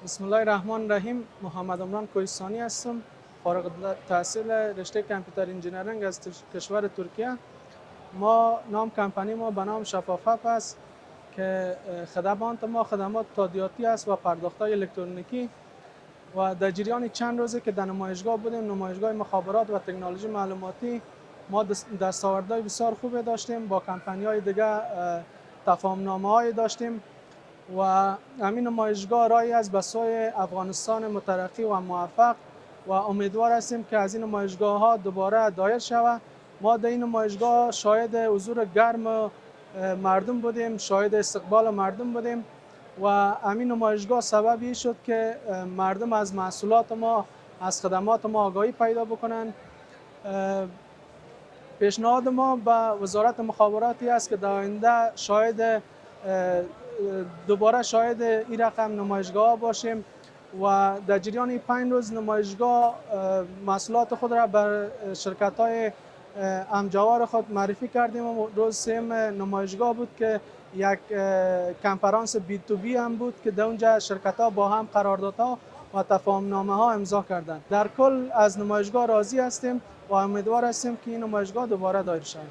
بسم الله الرحمن الرحیم. محمد عمران کوهستانی هستم. فارغ التحصیل رشته کامپیوتر انجینیرینگ از کشور ترکیه. نام کمپانی ما به نام شفاف اپ است که خدمات ما خدمات تادیاتی است و پرداخت‌های الکترونیکی و در جریان چند روزه که در نمایشگاه بودیم، نمایشگاه مخابرات و تکنولوژی معلوماتی، ما دستاوردهای بسیار خوبی داشتیم. با کمپانی‌های دیگه تفاهم‌نامه‌های داشتیم و همین نمایشگاه راهی است به سوی افغانستان مترقی و موفق و امیدوار هستیم که از این نمایشگاه ها دوباره دایر شود. ما در این نمایشگاه شاهد حضور گرم مردم بودیم، شاهد استقبال مردم بودیم و همین نمایشگاه سببی شد که مردم از محصولات ما، از خدمات ما آگاهی پیدا بکنند. پیشنهاد ما به وزارت مخابراتی است که در آینده دوباره شاهد این رقم نمایشگاه باشیم و در جریان این 5 روز نمایشگاه محصولات خود را بر شرکت‌های همجوار خود معرفی کردیم و روز سوم نمایشگاه بود که یک کنفرانس بی تو بی هم بود که در اونجا شرکت‌ها با هم قراردادها و تفاهم‌نامه‌ها امضا کردند. در کل از نمایشگاه راضی هستیم و امیدوار هستیم که این نمایشگاه دوباره دایر شود.